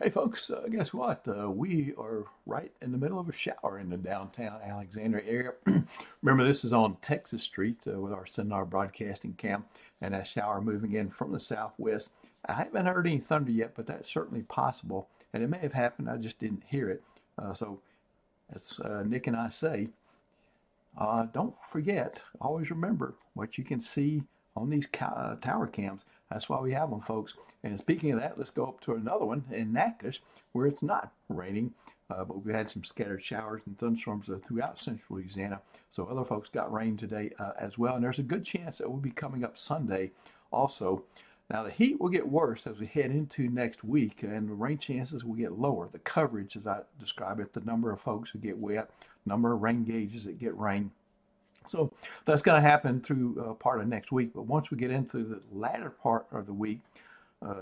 Hey folks, guess what? We are right in the middle of a shower in the downtown Alexandria area. Remember, this is on Texas Street with our Sonar broadcasting cam, and that shower moving in from the southwest. I haven't heard any thunder yet, but that's certainly possible, and it may have happened. I just didn't hear it. So, as Nick and I say, don't forget, always remember what you can see on these tower cams. That's why we have them, folks. And speaking of that, let's go up to another one in Natchitoches where it's not raining, but we had some scattered showers and thunderstorms throughout central Louisiana. So other folks got rain today as well. And there's a good chance that will be coming up Sunday also. Now, the heat will get worse as we head into next week, and the rain chances will get lower. The coverage, as I describe it, the number of folks who get wet, number of rain gauges that get rain. So that's going to happen through part of next week. But once we get into the latter part of the week,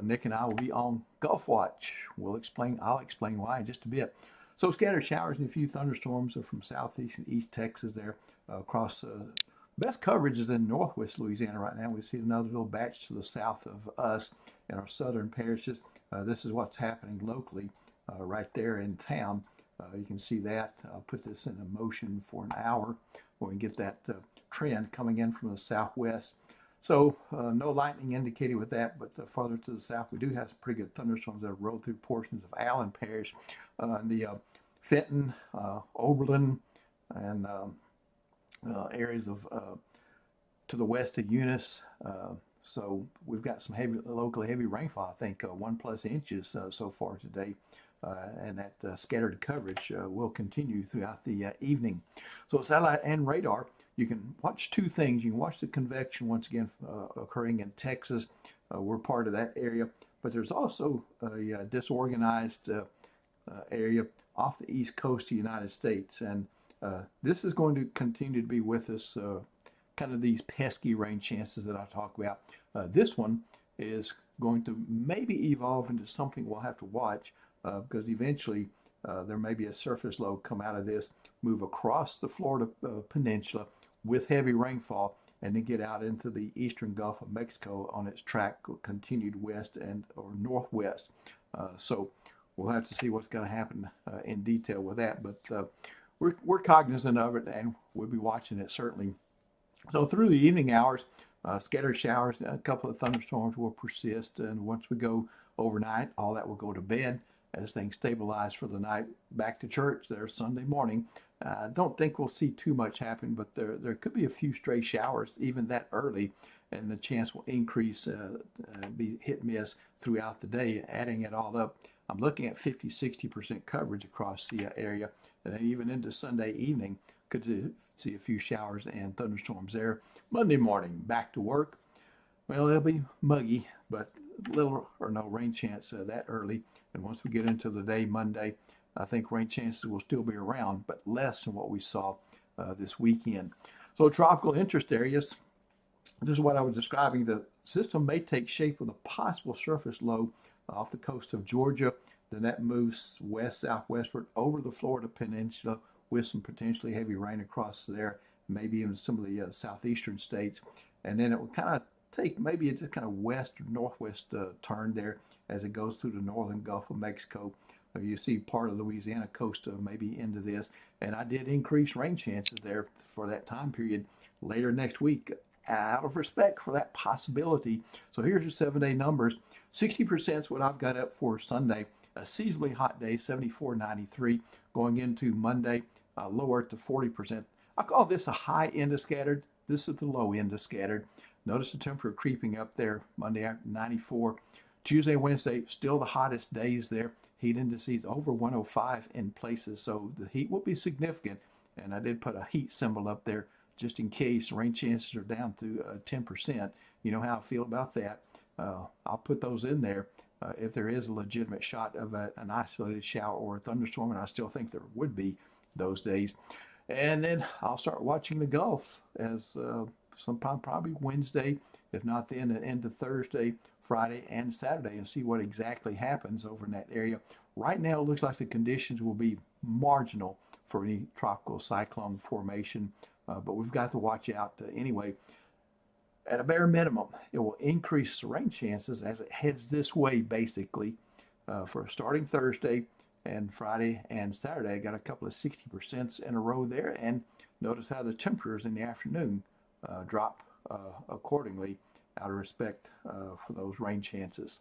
Nick and I will be on Gulf Watch. I'll explain why in just a bit. So scattered showers and a few thunderstorms are from southeast and east Texas there across. Best coverage is in northwest Louisiana right now. We see another little batch to the south of us in our southern parishes. This is what's happening locally right there in town. You can see that. I'll put this in motion for an hour when we get that trend coming in from the southwest. So no lightning indicated with that, but farther to the south, we do have some pretty good thunderstorms that have rolled through portions of Allen Parish, the Fenton, Oberlin, and areas of to the west of Eunice. So we've got some locally heavy rainfall. I think 1+ inches so far today. And that scattered coverage will continue throughout the evening. So satellite and radar, you can watch two things. You can watch the convection once again occurring in Texas. We're part of that area, but there's also a disorganized area off the east coast of the United States, and this is going to continue to be with us. Kind of these pesky rain chances that I talk about. This one is going to maybe evolve into something we'll have to watch. Because eventually there may be a surface low come out of this, move across the Florida peninsula with heavy rainfall, and then get out into the eastern Gulf of Mexico on its track, continued west and or northwest. So we'll have to see what's going to happen in detail with that. But we're cognizant of it, and we'll be watching it certainly. So through the evening hours, scattered showers, a couple of thunderstorms will persist, and once we go overnight, all that will go to bed as things stabilize for the night. Back to church there Sunday morning. I don't think we'll see too much happen, but there could be a few stray showers even that early, and the chance will increase, be hit and miss throughout the day. Adding it all up, I'm looking at 50-60% coverage across the area, and then even into Sunday evening, could see a few showers and thunderstorms there. Monday morning, back to work. Well, it'll be muggy, but little or no rain chance that early. And once we get into the day, Monday, I think rain chances will still be around, but less than what we saw this weekend. So tropical interest areas, this is what I was describing. The system may take shape with a possible surface low off the coast of Georgia. Then that moves west-southwestward over the Florida peninsula with some potentially heavy rain across there, maybe even some of the southeastern states. And then it will kind of take maybe a just kind of west or northwest turn there as it goes through the northern Gulf of Mexico. You see part of the Louisiana coast maybe into this. And I did increase rain chances there for that time period later next week out of respect for that possibility. So here's your 7-day numbers. 60% is what I've got up for Sunday. A seasonally hot day, 74, 93. Going into Monday, lower to 40%. I call this a high end of scattered. This is the low end of scattered. Notice the temperature creeping up there. Monday after 94. Tuesday, Wednesday, still the hottest days there. Heat indices over 105 in places. So the heat will be significant. And I did put a heat symbol up there just in case. Rain chances are down to 10%. You know how I feel about that. I'll put those in there if there is a legitimate shot of an isolated shower or a thunderstorm. And I still think there would be those days. And then I'll start watching the Gulf as sometime probably Wednesday, if not then, and into Thursday, Friday, and Saturday, and see what exactly happens over in that area. Right now, it looks like the conditions will be marginal for any tropical cyclone formation, but we've got to watch out anyway. At a bare minimum, it will increase the rain chances as it heads this way, basically, for starting Thursday and Friday and Saturday. I got a couple of 60% in a row there, and notice how the temperatures in the afternoon drop accordingly out of respect for those rain chances.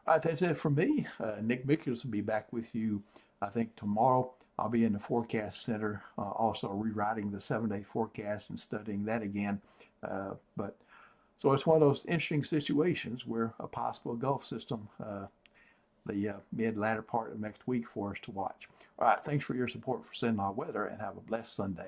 All right, that's it from me. Nick Mickels will be back with you, I think, tomorrow. I'll be in the forecast center, also rewriting the 7-day forecast and studying that again. So it's one of those interesting situations where a possible Gulf system, the mid-latter part of next week for us to watch. All right, thanks for your support for SendLog Weather, and have a blessed Sunday.